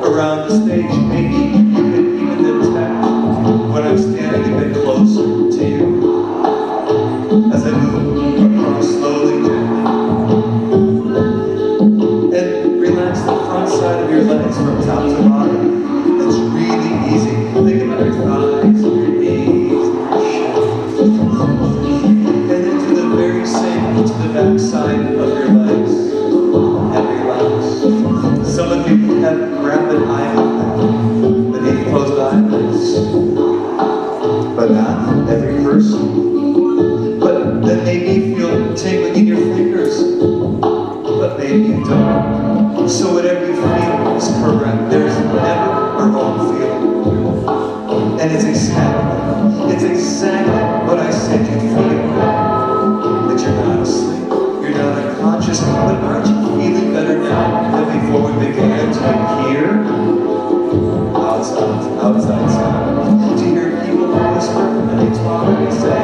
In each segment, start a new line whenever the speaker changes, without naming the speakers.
around the stage. Maybe you can even detect when I'm standing a bit closer to you as I move across slowly, gently. And relax the front side of your legs from top to bottom. It's really easy. Think about your thighs, your knees, your shoulders. And then do the very same to the back side of your legs. And relax. Some of you have rapid eye movement beneath closed eyelids. But not every person. But then maybe you feel tingling in your fingers. But maybe you don't. So whatever you feel is correct. There's never a wrong feeling. And it's exactly what I said you feel. That you're not asleep, you're not unconscious, but aren't you feeling better now than before we began to hear outside sound? To hear people whisper and they talk and they say,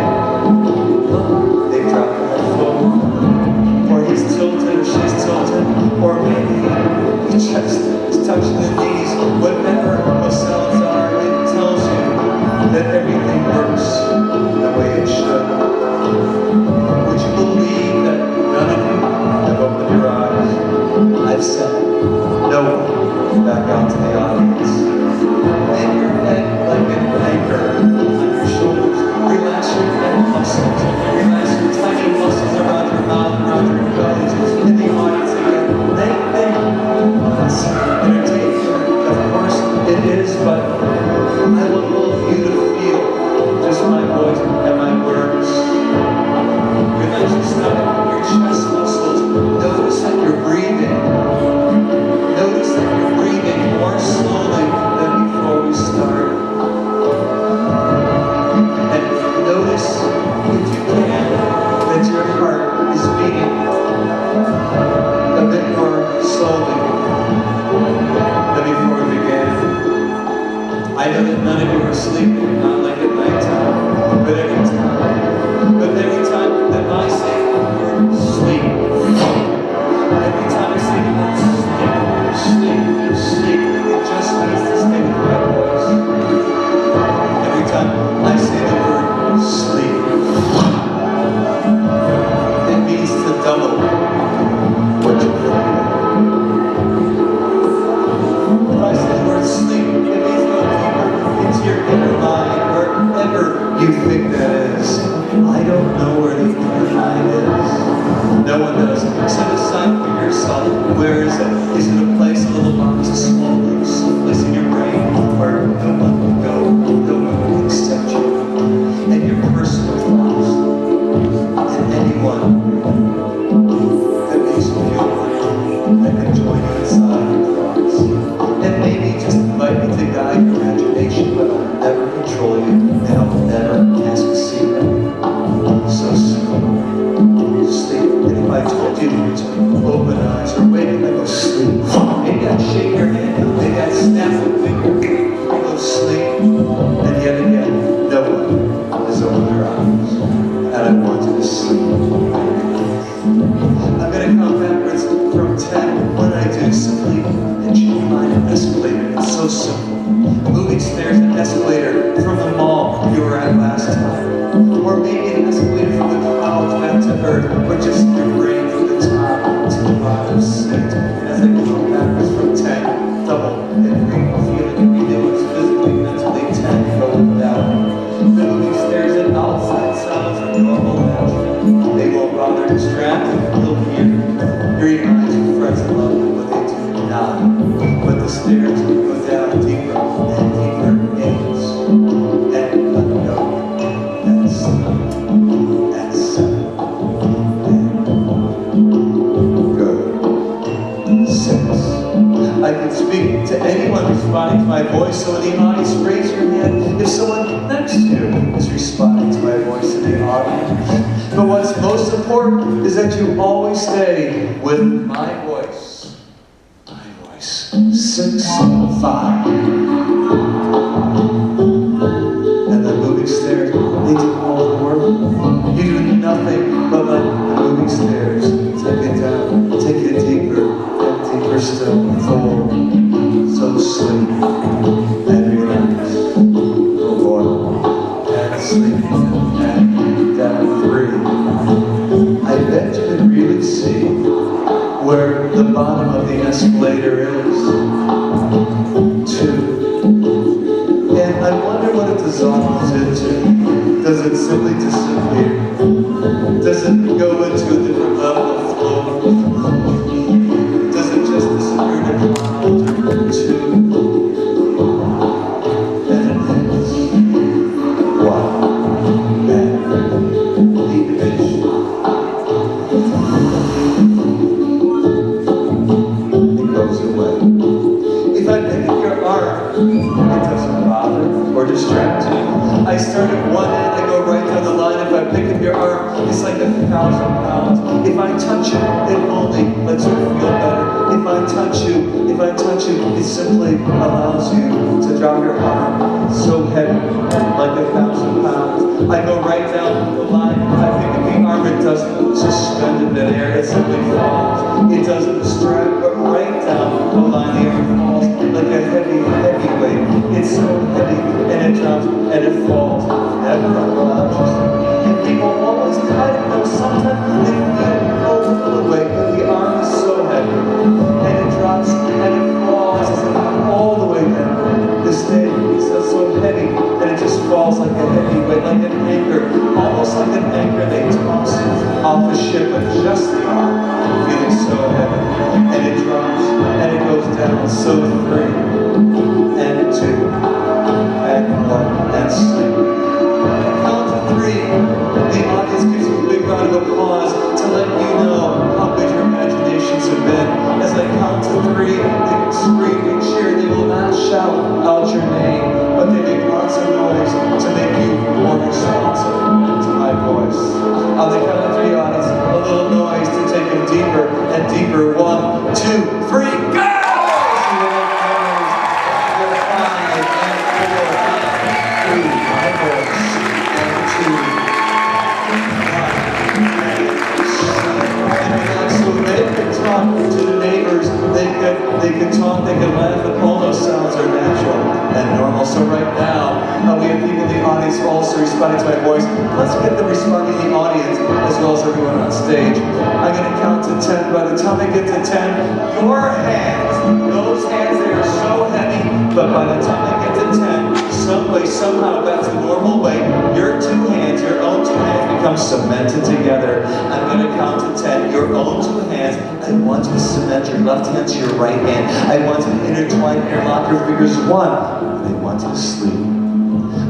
look, they dropped their phone, or he's tilted or she's tilted, or maybe his chest is touching the knees. Whatever those sounds are, it tells you that everything works the way it should. Would you believe that none of you have opened your eyes? I've said it. No one. Back out to the audience. Lay your head like an anchor on your shoulders. Relax your neck muscles. Relax your tiny muscles around your mouth, around your nose. In the audience again. They think that's entertaining. Of course it is, but I want all of you to feel just my voice and my words. Relax your stomach, your chest muscles. Notice that you're breathing. Notice that you're breathing more slowly than before we started. And notice, if you can, that your heart is beating a bit more slowly than before we began. I know that none of you are sleeping, not like at nighttime, but every time that I say the word sleep, every time I say the word sleep, sleep, it just means to stay with my voice. Every time I say the word sleep, it means to double what you feel. If I say the word sleep, it means go deeper into your inner mind, wherever you think that is. I don't know where the inner mind is. No one knows. Set aside for yourself. Where is it? Is it a place, a little box, a small room, someplace in your brain where no one will go, no one will accept you, and your personal thoughts, and anyone that makes you feel like that can join you inside your thoughts. And maybe just invite me to guide your imagination, but I'll never control you, and I'll never ask a secret. So simple. Sleep. And if I told you to open eyes or wake up and go sleep, maybe I'd shake your hand, maybe I'd snap a finger, and go sleep. And yet again, no one has opened their eyes. And I want you to sleep. I'm going to count backwards from 10. When I do, simply hit your mind an escalator. It's so simple. Moving stairs, an escalator from the mall you were at last time. Or maybe an escalator from the clouds back to earth, or just your brain from the top to the bottom. Sit. And as I count backwards from 10, double every feeling, every nuance, physically, mentally, 10, going down. The moving stairs and outside sounds are normal and natural. They won't bother distracting. You'll hear. Your eyes and friends love them, but they do not. But the stairs go down deeper and deeper into and unknown. And 7, and 7, and go. 6. I can speak to anyone responding to my voice, so in the audience, raise your hand if someone next to you is responding to my voice in the audience. But what's most important is that you always stay with my voice. My voice. 6, 5. And the moving stairs, they do all the work. You do nothing but let the moving stairs take it down, take it deeper, and deeper still, forward. So slow. and relax. 4, and sleep, and down 3. I bet you can really see where the bottom of the escalator is. 2. And I wonder what it dissolves into. Does it simply disappear? Does it go into a different level of flow? Does it just disappear in a cloud or 2? And it ends. 1. And deep vision. It goes away. If I pick up your arm, it doesn't bother or distract you. I start at one end, I go right down the line. If I pick up your arm, it's like 1,000 pounds. If I touch you, it only lets you feel better. If I touch you, it simply allows you to drop your arm so heavy, like 1,000 pounds. I go right down the line. I pick up the arm, it doesn't suspend in midair, it simply falls. It doesn't distract, but right down the line, the arm falls like a heavy, heavy weight. It's so heavy, and it drops, and it falls. Never unconscious. And people always try to know sometimes they feel a little weight, but the arm is so heavy. And it drops, and it falls all the way down. This day, it's so heavy, and it just falls like a heavy weight, like an anchor. Almost like an anchor they toss off a ship, but just the arm, feeling so heavy. And it drops, and it goes down, so 3, and 2, and 1, and sleep. Count to 3. The audience gives you a big round of applause to let you know how good your imaginations have been. As I count to 3, they will scream and cheer. They will not shout out your name, but they make lots of noise to make you more responsive to my voice. On the count of 3, audience, a little noise to take them deeper and deeper. 1, 2, 3, go! To the neighbors, they could talk, they could laugh, and all those sounds are natural and normal. So right now, we have people in the audience who also responding to my voice. Let's get them responding in the audience as well as everyone on stage. I'm going to count to 10. By the time I get to 10, your hands, those hands, they are so heavy, but by the time I get to 10, some way, somehow, back to normal weight, your 2 hands, your own 2 hands become cemented together. I'm going to count to 10. Your own 2 hands, I want you to cement your left hand to your right hand. I want you to intertwine, interlock your fingers. 1, I want you to sleep.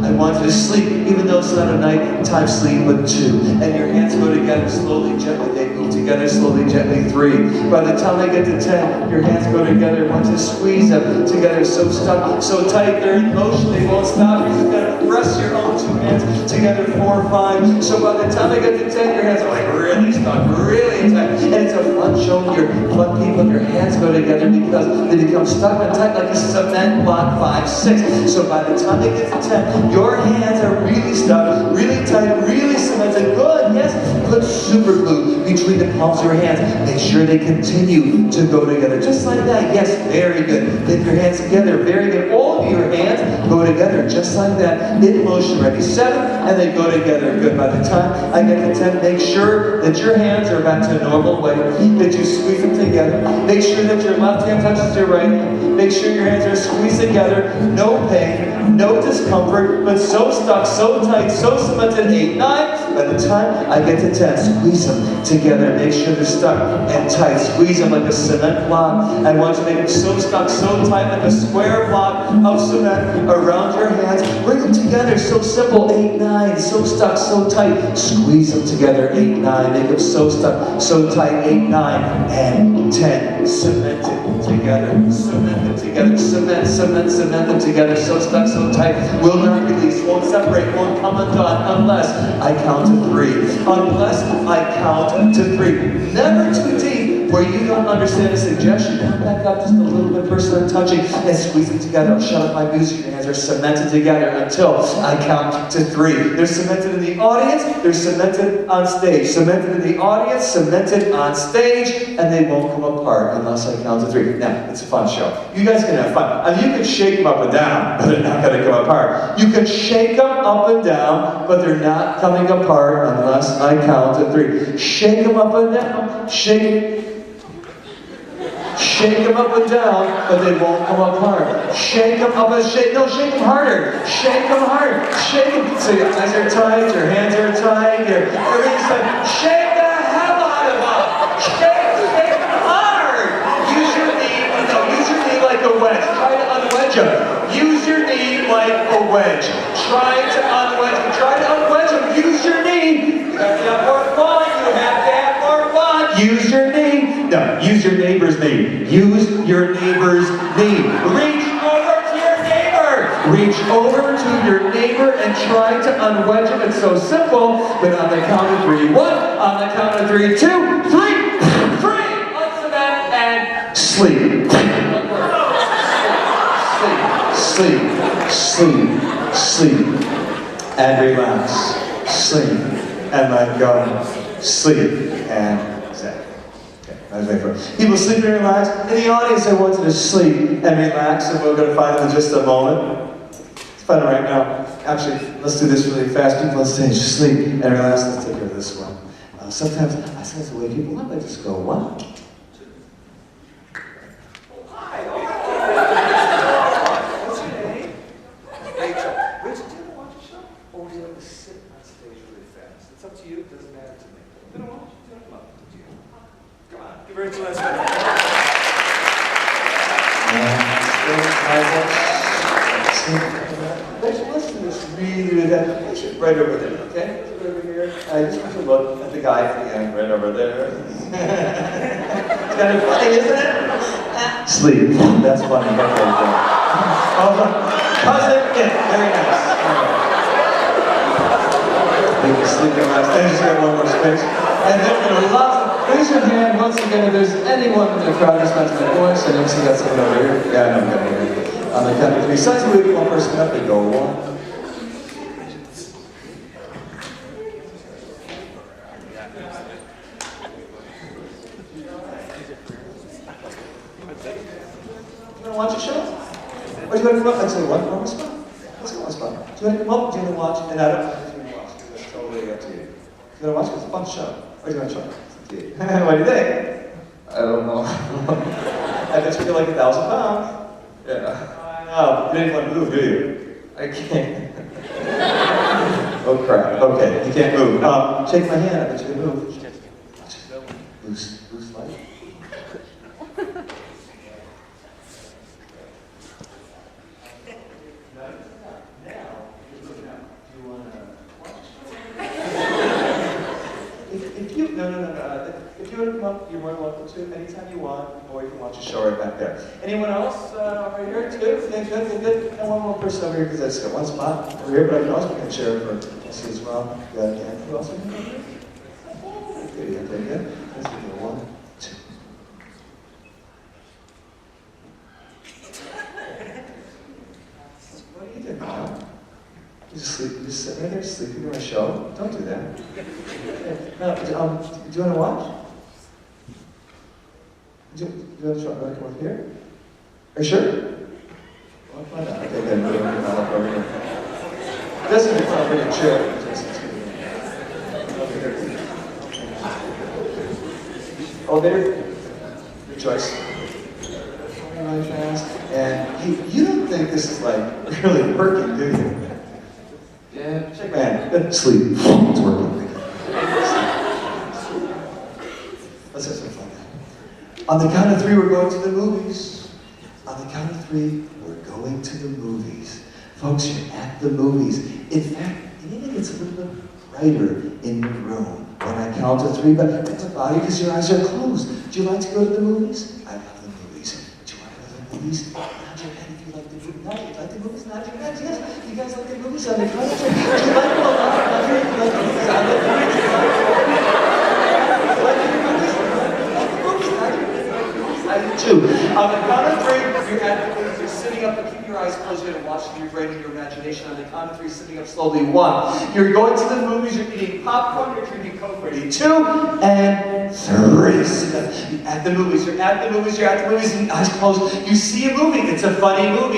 I want you to sleep, even though it's not a nighttime sleep, but 2. And your hands go together slowly, gently. They move together slowly, gently. 3. By the time I get to 10, your hands go together. I want you to squeeze them together, so stuck, so tight. They're in motion. They won't stop. You're just going to press your own 2 hands together. 4, 5. So by the time I get to 10, your hands are like really stuck, really tight. And it's a fun showing your fun people. Your hands go together because they become stuck and tight like a cement block. 5, 6. So by the time I get to 10, your hands are really stuck, really tight, really cemented. Good, yes. Put super glue between the palms of your hands. Make sure they continue to go together. Just like that. Yes, very good. Get your hands together. Very good. All of your hands go together. Just like that. In motion. Ready? 7. And they go together. Good. By the time I get to 10, make sure that your hands are back to a normal weight. That you squeeze them together. Make sure that your left hand touches your right hand. Make sure your hands are squeezed together. No pain, no discomfort, but so stuck, so tight, so cemented. 8, 9. By the time I get to 10, squeeze them together. Make sure they're stuck and tight. Squeeze them like a cement block. I want you to make them so stuck, so tight, like a square block of cement around your hands. Bring them together. So simple. 8, 9. So stuck, so tight. Squeeze them together. 8, 9. Make them so stuck, so tight. 8, 9, and 10. Cement it together. Cement them together. Cement, cement, cement them together. So stuck, so tight. Will not release. Won't separate. Won't come undone unless I count to 3. Unless I count to 3. Never too deep. 3, where you don't understand a suggestion, come back up just a little bit, person I'm touching, and squeeze it together. I'll shut up my music. Your hands are cemented together until I count to 3. They're cemented in the audience, they're cemented on stage. Cemented in the audience, cemented on stage, and they won't come apart unless I count to 3. Now, it's a fun show. You guys can have fun. I mean, you can shake them up and down, but they're not going to come apart. You can shake them up and down, but they're not coming apart unless I count to 3. Shake them up and down, shake them up and down, but they won't come apart. Shake them up and shake them harder. Shake them hard. Shake them. So your eyes are tight, your hands are tight, everything's tight. Shake the hell out of them. Shake them hard. Use your knee like a wedge. Try to unwedge them. Use your knee like a wedge. Try to unwedge them. Use your knee. You have to have more fun. Use your knee. No, use your neighbor's knee. Use your neighbor's knee. Reach over to your neighbor. Reach over to your neighbor and try to unwedge him. It's so simple, but on the count of 3, 1. On the count of 3, 2, 3. Uncement and sleep. Sleep. And relax. Sleep. And let go. Sleep. And people sleep and relax. In the audience, I want you to sleep and relax, and we're going to find them in just a moment. It's fun right now. Actually, let's do this really fast. People on stage, sleep and relax. Let's take care of this one. Sometimes I sense the way people up. I just go, what? Hi. What's your name? Rachel. Rachel, do you want to watch a show? Or would you like to sit on stage really fast? It's up to you. It doesn't matter to me. You don't watch? You don't love it. Come on, give Rachel a second. Rachel, listen to this really good. Right over there, okay? Right over here. I just want to look at the guy at the end, right over there. It's kind of funny, isn't it? Sleep. That's funny. Oh, cousin, yeah, very nice. They can sleep in last. I just got one more space. And then we're going to love. Raise your hand once again if there's anyone in the crowd who's not to my voice. I know you got someone over here. Yeah, I know I'm going here. On the count of 3. Signs of leaving one person up, they go 1. You want to watch a show? Or do you want to come up? I'd say one more spot. Let's go one spot. Do you want to come up? Do you want to watch? And I don't know if you want to watch. That's totally up to you. Do you want to watch? It's a fun show. Or do you want to try? What do you think? I don't know. I bet you feel like 1,000 pounds. Yeah. I know. You didn't want to move, do you? I can't. Oh crap. Okay, you can't move. Shake my hand. I bet you can move. Loose light. If you want to come up, you're more than welcome to anytime you want, or you can watch a show right back there. Anyone else over here? Good. And one more person over here, because I just got one spot over here, but I can also make a chair for us as well. Good. And who else? Okay, good. Let's do 1, 2. What are you doing now? You just sit right there sleeping during a show? Don't do that. No, do you want to watch? Do you want to come up here? Are you sure? Well, why not? Okay, good. We're going to come up over here. It doesn't mean I'll bring a chair. Oh, there. Your choice. Really fast. And you don't think this is like really working, do you? Yeah, shake my hand. Good. Sleep. It's working. Let's have some fun. On the count of 3, we're going to the movies. On the count of 3, we're going to the movies. Folks, you're at the movies. In fact, it even gets a little bit brighter in the room when I count to 3, but that's about it because your eyes are closed. Do you like to go to the movies? I love the movies. Do you want to go to the movies? Nod your head if you like the movies. Nod, you like the movies? Nod your head, yes. You guys like the movies on the count of 3? Do you like them a lot? Nod your head if you like the movies on the movies. On the count of three, you're at the movies. You're sitting up, keep your eyes closed. You're going to watch your brain and your imagination. On the count of three, sitting up slowly. 1. You're going to the movies. You're eating popcorn. You're drinking Coke. Ready? 2 and 3. Sit up. You're at the movies. You're at the movies. You're at the movies. And eyes closed. You see a movie. It's a funny movie.